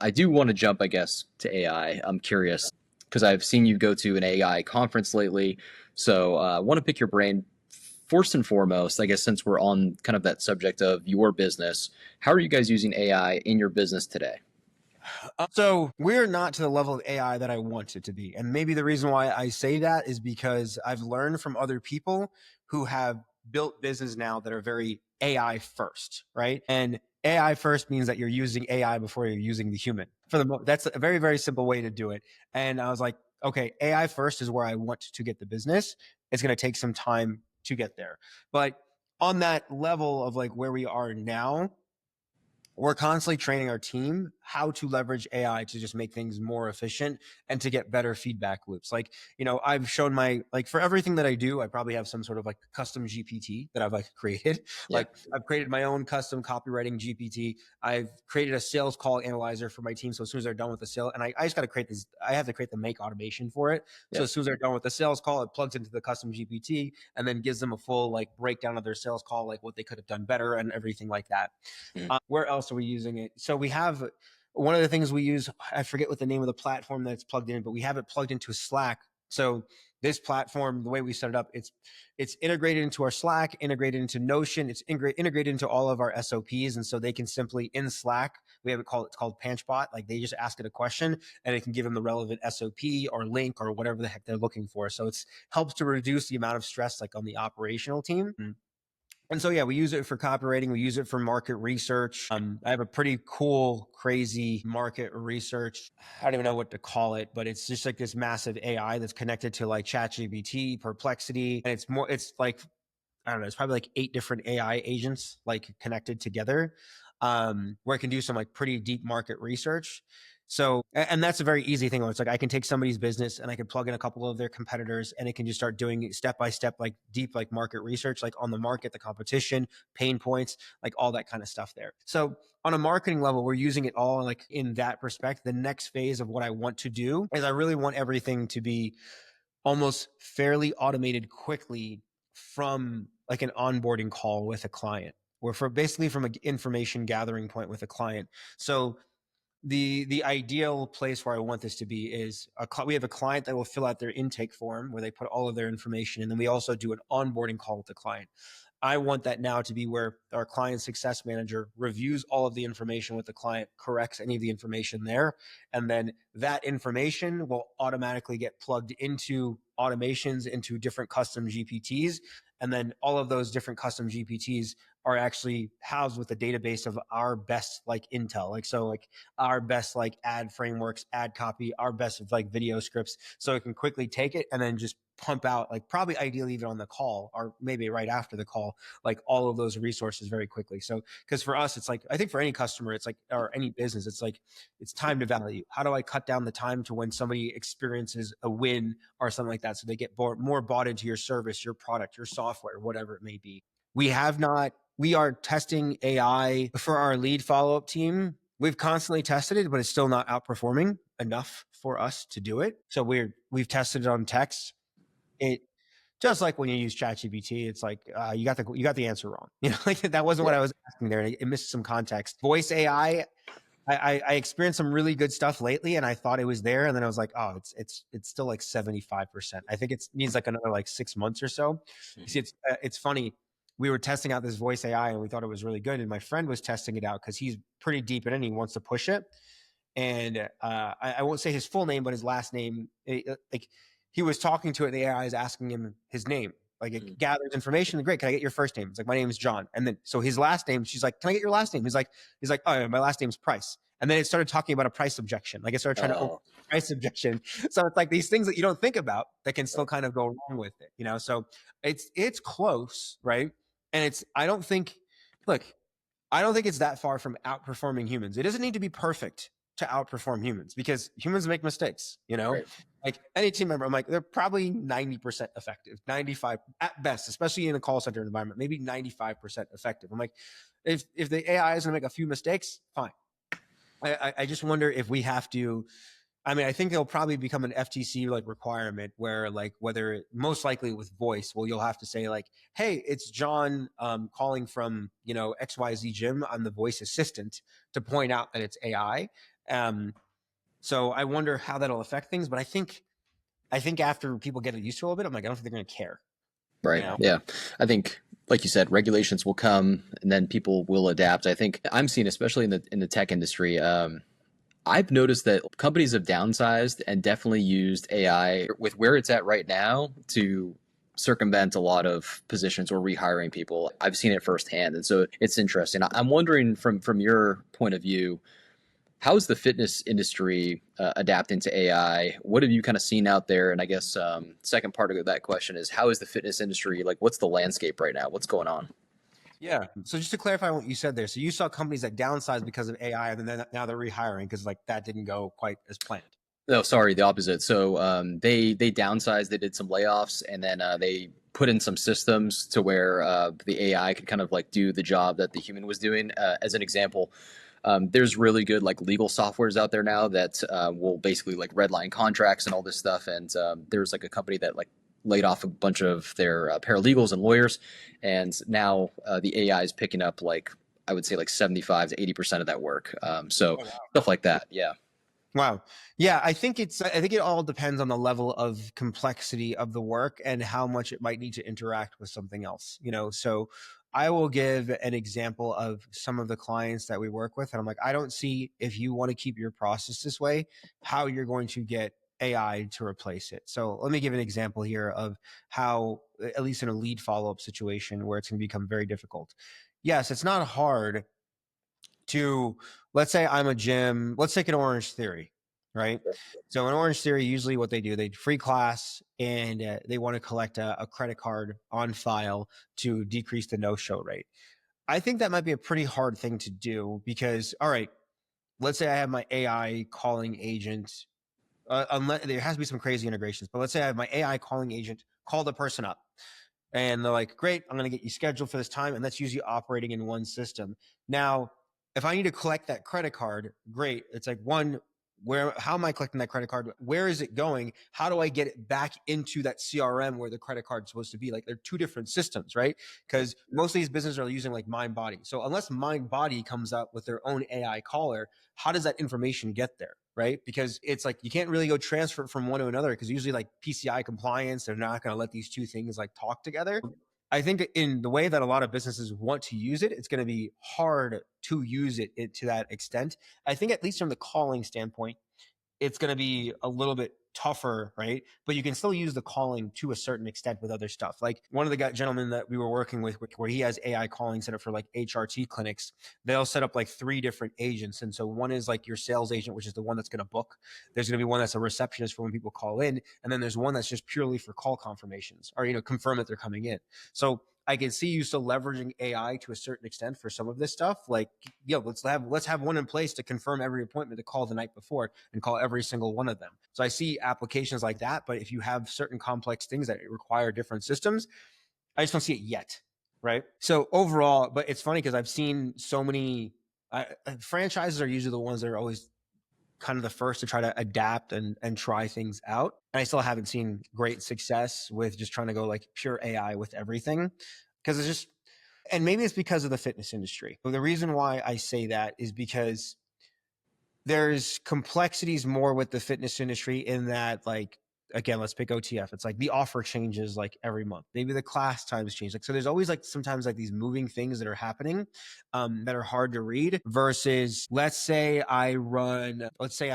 I do want to jump, I guess, to AI. I'm curious because I've seen you go to an AI conference lately. So I want to pick your brain. First and foremost, I guess since we're on kind of that subject of your business, how are you guys using AI in your business today? So we're not to the level of AI that I want it to be. And maybe the reason why I say that is because I've learned from other people who have built business now that are very AI first, right? And AI first means that you're using AI before you're using the human. That's a very, very simple way to do it. And I was like, okay, AI first is where I want to get the business. It's going to take some time to get there. But on that level of like where we are now, we're constantly training our team how to leverage AI to just make things more efficient and to get better feedback loops. Like, I've shown for everything that I do, I probably have some sort of like custom GPT that I've like created. Yeah. Like I've created my own custom copywriting GPT. I've created a sales call analyzer for my team. So as soon as they're done with the sale, and I just got to create this, I have to create the make automation for it. So Yeah. as soon as they're done with the sales call, it plugs into the custom GPT and then gives them a full like breakdown of their sales call, like what they could have done better and everything like that. Mhm. Where else are we using it? So we have one of the things we use, I forget what the name of the platform that's plugged in, but we have it plugged into Slack. So this platform, the way we set it up, it's integrated into our Slack, integrated into Notion, it's integrated into all of our SOPs. And so they can simply in Slack, we have it's called PanchBot. Like they just ask it a question and it can give them the relevant SOP or link or whatever the heck they're looking for. So it's helps to reduce the amount of stress like on the operational team. And so, yeah, we use it for copywriting. We use it for market research. I have a pretty cool, crazy market research. I don't even know what to call it, but it's just like this massive AI that's connected to like ChatGPT, Perplexity. And it's like, I don't know, it's probably like 8 different AI agents like connected together, where I can do some like pretty deep market research. So, and that's a very easy thing. It's like I can take somebody's business and I can plug in a couple of their competitors and it can just start doing step by step, like deep, like market research, like on the market, the competition, pain points, like all that kind of stuff there. So on a marketing level, we're using it all like in that perspective. The next phase of what I want to do is I really want everything to be almost fairly automated quickly from like an onboarding call with a client or for basically from an information gathering point with a client. So the ideal place where I want this to be is we have a client that will fill out their intake form where they put all of their information, and then we also do an onboarding call with the client. I want that now to be where our client success manager reviews all of the information with the client, corrects any of the information there, and then that information will automatically get plugged into automations into different custom GPTs. And then all of those different custom GPTs are actually housed with a database of our best like intel. Like, so like our best like ad frameworks, ad copy, our best like video scripts. So it can quickly take it and then just pump out like probably ideally even on the call or maybe right after the call, like all of those resources very quickly. So, because for us, it's like, I think for any customer, it's like, or any business, it's like, it's time to value. How do I cut down the time to when somebody experiences a win or something like that? So they get more bought into your service, your product, your software, whatever it may be. We are testing AI for our lead follow-up team. We've constantly tested it, but it's still not outperforming enough for us to do it. So we've tested it on text. It just like when you use ChatGPT, it's like you got the answer wrong. Like that wasn't what Yeah. I was asking there. It missed some context. Voice AI, I experienced some really good stuff lately, and I thought it was there, and then I was like, oh, it's still like 75%. I think it needs like another like 6 months or so. You see, Mhm. it's funny. We were testing out this voice AI, and we thought it was really good, and my friend was testing it out because he's pretty deep in it, and he wants to push it. And I won't say his full name, but his last name, like he was talking to it, the AI is asking him his name. Like it Mhm. gathers information. Great. Can I get your first name? It's like, my name is John. And then, so his last name, she's like, can I get your last name? He's like, oh, my last name's Price. And then it started talking about a price objection. Like it started trying to open Oh, a price objection. So it's like these things that you don't think about that can still kind of go wrong with it. So it's close, right? And look, I don't think it's that far from outperforming humans. It doesn't need to be perfect to outperform humans because humans make mistakes. right. Like any team member, I'm like, they're probably 90% effective, 95 at best, especially in a call center environment, maybe 95% effective. I'm like, if the AI is going to make a few mistakes, fine. I just wonder if we have to. I mean, I think it'll probably become an FTC like requirement where like whether most likely with voice, well, you'll have to say like, hey, it's John calling from XYZ gym. I'm the voice assistant to point out that it's AI. Um, so I wonder how that'll affect things. But I think after people get used to it a little bit, I'm like, I don't think they're going to care. You Right. know? Yeah. I think, like you said, regulations will come and then people will adapt. I think I'm seeing, especially in the tech industry, I've noticed that companies have downsized and definitely used AI with where it's at right now to circumvent a lot of positions or rehiring people. I've seen it firsthand, and so it's interesting. I'm wondering from your point of view, how is the fitness industry adapting to AI? What have you kind of seen out there? And I guess second part of that question is, how is the fitness industry like? What's the landscape right now? What's going on? Yeah. So just to clarify what you said there, so you saw companies that downsized because of AI, and then now they're rehiring because like that didn't go quite as planned. No, sorry, the opposite. So they downsized, they did some layoffs, and then they put in some systems to where the AI could kind of like do the job that the human was doing. As an example, there's really good like legal softwares out there now that will basically like redline contracts and all this stuff. And there's like a company that like laid off a bunch of their paralegals and lawyers, and now the AI is picking up like I would say like 75 to 80% of that work. So Oh, wow. stuff like that. Yeah. Wow. Yeah, I think it all depends on the level of complexity of the work and how much it might need to interact with something else, So I will give an example of some of the clients that we work with, and I'm like, I don't see, if you want to keep your process this way, how you're going to get AI to replace it. So let me give an example here of how, at least in a lead follow-up situation where it's going to become very difficult. Yes, it's not hard to, let's say I'm a gym, let's take an Orange Theory, right? So in Orange Theory, usually what they do, they free class, and they want to collect a credit card on file to decrease the no-show rate. I think that might be a pretty hard thing to do because, all right, let's say I have my AI calling agent, unless there has to be some crazy integrations, but let's say I have my AI calling agent call the person up, and they're like, great, I'm going to get you scheduled for this time. And that's usually operating in one system. Now, if I need to collect that credit card, great. It's like, one, how am I collecting that credit card? Where is it going? How do I get it back into that CRM where the credit card is supposed to be? Like, they're two different systems, right? Because most of these businesses are using like MindBody. So unless MindBody comes up with their own AI caller, how does that information get there? Right? Because it's like you can't really go transfer it from one to another because usually like PCI compliance, they're not going to let these two things like talk together. I think in the way that a lot of businesses want to use it, it's going to be hard to use it to that extent. I think at least from the calling standpoint, it's going to be a little bit tougher, right? But you can still use the calling to a certain extent with other stuff. Like one of the gentlemen that we were working with, where he has AI calling set up for like HRT clinics, they'll set up like 3 different agents. And so one is like your sales agent, which is the one that's going to book. There's going to be one that's a receptionist for when people call in. And then there's one that's just purely for call confirmations or, confirm that they're coming in. So I can see you still leveraging AI to a certain extent for some of this stuff. Like, let's have one in place to confirm every appointment to call the night before and call every single one of them. So I see applications like that. But if you have certain complex things that require different systems, I just don't see it yet. Right. So overall, but it's funny because I've seen so many franchises are usually the ones that are always kind of the first to try to adapt and try things out. And I still haven't seen great success with just trying to go like pure AI with everything because it's just, and maybe it's because of the fitness industry. But the reason why I say that is because there's complexities more with the fitness industry in that, like, again, let's pick OTF. It's like the offer changes like every month. Maybe the class times change. Like, so there's always like sometimes like these moving things that are happening that are hard to read versus let's say I'm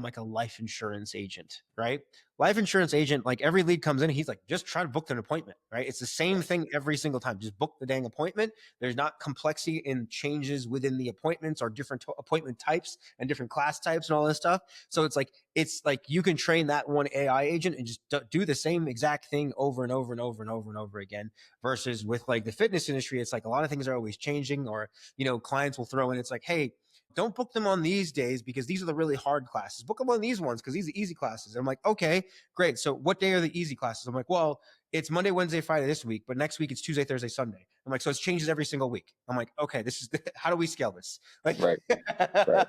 like a life insurance agent, right? Life insurance agent, like every lead comes in, he's like, just try to book an appointment, right? It's the same thing every single time. Just book the dang appointment. There's not complexity in changes within the appointments or different appointment types and different class types and all this stuff. So it's like you can train that one AI agent and just do the same exact thing over and over and over and over and over again. Versus with like the fitness industry, it's like a lot of things are always changing, or clients will throw in, it's like, hey, don't book them on these days because these are the really hard classes. Book them on these ones because these are easy classes. And I'm like, okay, great. So what day are the easy classes? I'm like, well, it's Monday, Wednesday, Friday this week, but next week it's Tuesday, Thursday, Sunday. I'm like, so it changes every single week. I'm like, okay, this is how do we scale this? Like, Right. Right.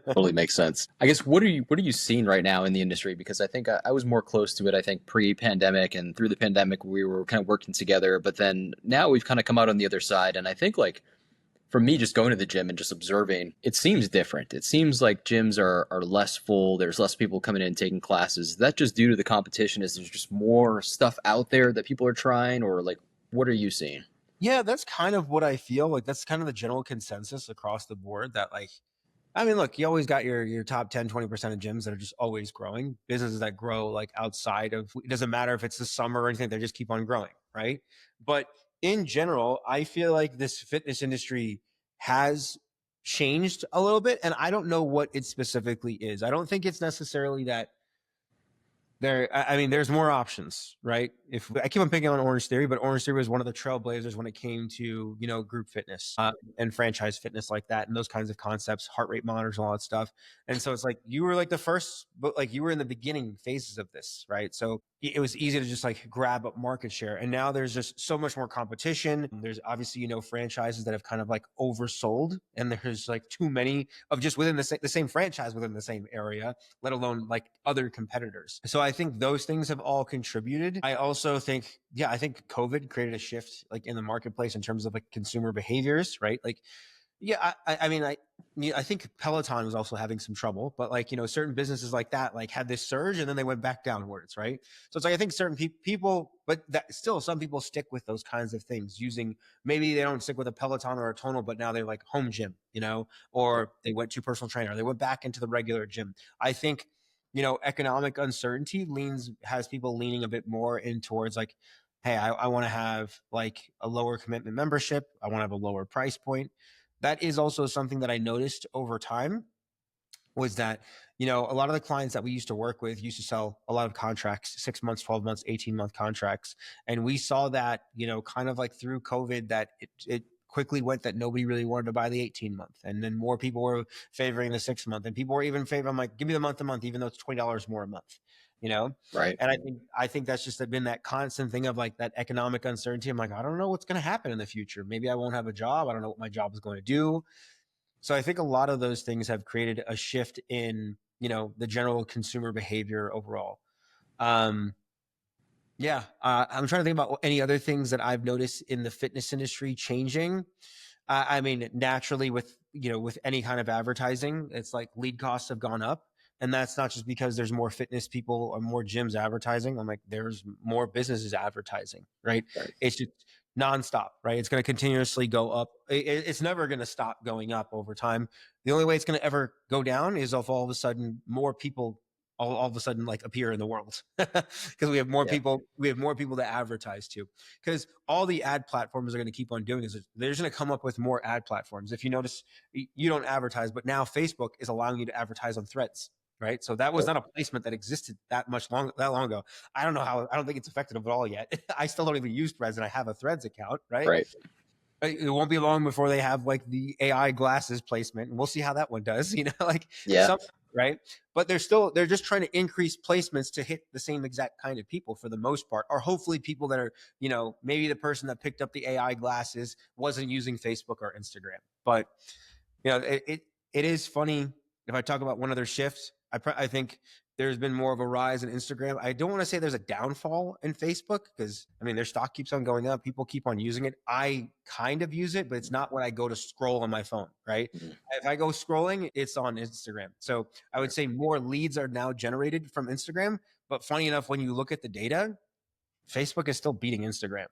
Totally makes sense. I guess what are you seeing right now in the industry? Because I think I was more close to it. I think pre-pandemic and through the pandemic we were kind of working together, but then now we've kind of come out on the other side, and I think like from me just going to the gym and just observing, it seems different. It seems like gyms are less full. There's less people coming in and taking classes. Is that just due to the competition? Is there just more stuff out there that people are trying, or like what are you seeing? Yeah, that's kind of what I feel like. That's kind of the general consensus across the board that like, I mean, look, you always got your top 10, 20% of gyms that are just always growing. Businesses that grow like outside of, it doesn't matter if it's the summer or anything, they just keep on growing, right? But in general, I feel like this fitness industry has changed a little bit. And I don't know what it specifically is. I don't think it's necessarily that I mean, there's more options, right? If I keep on picking on Orange Theory, but Orange Theory was one of the trailblazers when it came to, group fitness and franchise fitness like that, and those kinds of concepts, heart rate monitors, and all that stuff. And so it's like you were like the first, but like you were in the beginning phases of this, right? So it was easy to just like grab up market share. And now there's just so much more competition. There's obviously, franchises that have kind of like oversold, and there's like too many of just within the same franchise within the same area, let alone like other competitors. So I think those things have all contributed. I also think, yeah, I think COVID created a shift like in the marketplace in terms of like consumer behaviors, right? Like, yeah, I mean, I think Peloton was also having some trouble, but like, certain businesses like that, like had this surge and then they went back downwards, right? So it's like, I think certain people, but that still some people stick with those kinds of things using, maybe they don't stick with a Peloton or a Tonal, but now they're like home gym, or they went to personal trainer, they went back into the regular gym. I think, economic uncertainty has people leaning a bit more in towards like, hey, I want to have like a lower commitment membership. I want to have a lower price point. That is also something that I noticed over time was that, a lot of the clients that we used to work with used to sell a lot of contracts, 6 months, 12 months, 18-month contracts. And we saw that, kind of like through COVID that it quickly went that nobody really wanted to buy the 18-month. And then more people were favoring the 6 month, and people were even favoring, like, give me the month to month, even though it's $20 more a month, Right. and I think that's just been that constant thing of like that economic uncertainty. I'm like, I don't know what's going to happen in the future. Maybe I won't have a job. I don't know what my job is going to do. So I think a lot of those things have created a shift in, the general consumer behavior overall. Um, yeah, I'm trying to think about any other things that I've noticed in the fitness industry changing. I mean, naturally, with any kind of advertising, it's like lead costs have gone up, and that's not just because there's more fitness people or more gyms advertising. I'm like, there's more businesses advertising, right? Right. It's just nonstop, right? It's going to continuously go up. It's never going to stop going up over time. The only way it's going to ever go down is if all of a sudden more people all of a sudden like appear in the world because we have more Yeah. people to advertise to, because all the ad platforms are going to keep on doing is they're just going to come up with more ad platforms. If you notice, you don't advertise, but now Facebook is allowing you to advertise on Threads, right? So that was not a placement that existed that long ago. I don't think it's effective at all yet. I still don't even use Threads, and I have a Threads account, right? Right. It won't be long before they have like the AI glasses placement, and we'll see how that one does, like Yeah. some, right? But they're just trying to increase placements to hit the same exact kind of people for the most part, or hopefully people that are, maybe the person that picked up the AI glasses wasn't using Facebook or Instagram. But it is funny. If I talk about one other shift, I think there's been more of a rise in Instagram. I don't want to say there's a downfall in Facebook, because I mean their stock keeps on going up. People keep on using it. I kind of use it, but it's not when I go to scroll on my phone, right? Mhm. If I go scrolling, it's on Instagram. So I would say more leads are now generated from Instagram. But funny enough, when you look at the data, Facebook is still beating Instagram.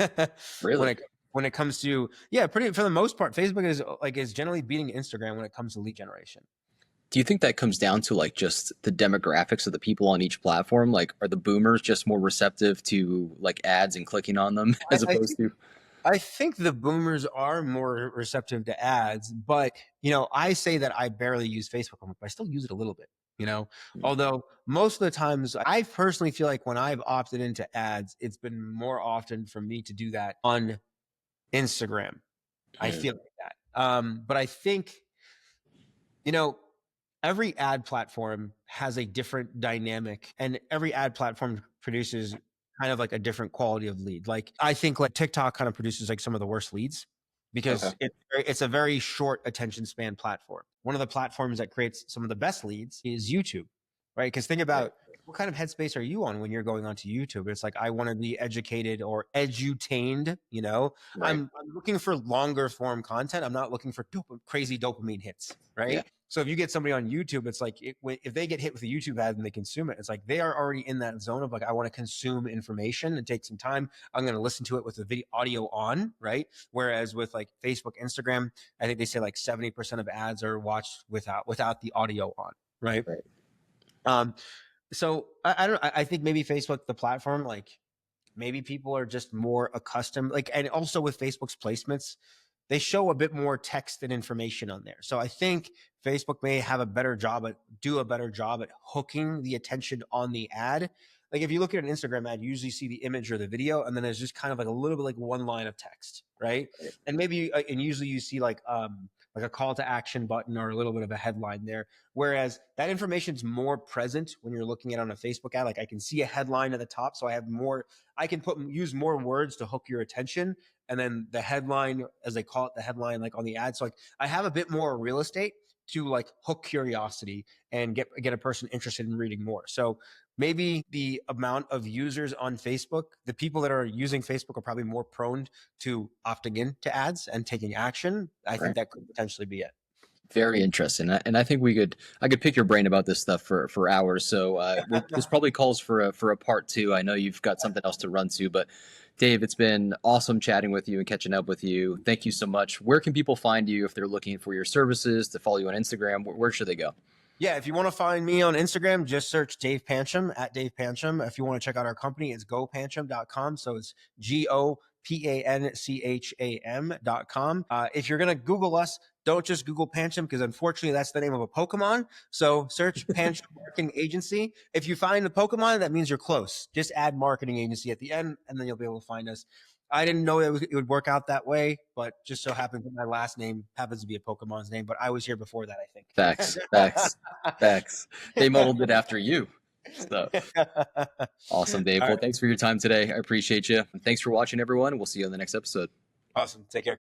when Really? it when it comes to, yeah, pretty for the most part, Facebook is generally beating Instagram when it comes to lead generation. Do you think that comes down to like just the demographics of the people on each platform? Like, are the boomers just more receptive to like ads and clicking on them as I opposed to? I think the boomers are more receptive to ads, but I say that I barely use Facebook, but I still use it a little bit. Mm. Although most of the times, I personally feel like when I've opted into ads, it's been more often for me to do that on Instagram. I Mm. feel like that. But I think you know every ad platform has a different dynamic, and every ad platform produces kind of like a different quality of lead. Like I think like TikTok kind of produces like some of the worst leads Okay. because it's a very short attention span platform. One of the platforms that creates some of the best leads is YouTube, right? Because think Right. about what kind of headspace are you on when you're going onto YouTube? It's like, I want to be educated or edutained, you know. Right. I'm looking for longer form content. I'm not looking for crazy dopamine hits, right? Yeah. So if you get somebody on YouTube, it's like if they get hit with a YouTube ad and they consume it, it's like they are already in that zone of like, I want to consume information and take some time. I'm going to listen to it with the video audio on, right? Whereas with like Facebook, Instagram, I think they say like 70% of ads are watched without the audio on, right? Right. So I don't. I think maybe Facebook, the platform, like maybe people are just more accustomed. Like, and also with Facebook's placements, they show a bit more text and information on there. So I think Facebook may have do a better job at hooking the attention on the ad. Like if you look at an Instagram ad, you usually see the image or the video, and then there's just kind of like a little bit like one line of text, right? And maybe and usually you see like a call to action button or a little bit of a headline there. Whereas that information is more present when you're looking at it on a Facebook ad. Like I can see a headline at the top, so I can use more words to hook your attention. And then the headline, as they call it, the headline, like on the ad. So like I have a bit more real estate to like hook curiosity and get a person interested in reading more. So maybe the amount of users on Facebook, the people that are using Facebook are probably more prone to opting in to ads and taking action. I think that could potentially be it. Very interesting, and I think I could pick your brain about this stuff for hours. So this probably calls for a part two. I know you've got something else to run to, but Dave, it's been awesome chatting with you and catching up with you. Thank you so much. Where can people find you if they're looking for your services, to follow you on Instagram? Where should they go? Yeah, if you want to find me on Instagram, just search Dave Pancham at Dave Pancham. If you want to check out our company, it's gopancham.com. So it's GOPANCHAM.com. If you're going to Google us, don't just Google Pancham, because unfortunately that's the name of a Pokemon. So search Pancham Marketing Agency. If you find the Pokemon, that means you're close. Just add marketing agency at the end, and then you'll be able to find us. I didn't know it would work out that way, but just so happens that my last name happens to be a Pokemon's name, but I was here before that, I think. Facts. They modeled it after you. So awesome, Dave. Well, thanks for your time today. I appreciate you. And thanks for watching, everyone. We'll see you on the next episode. Awesome. Take care.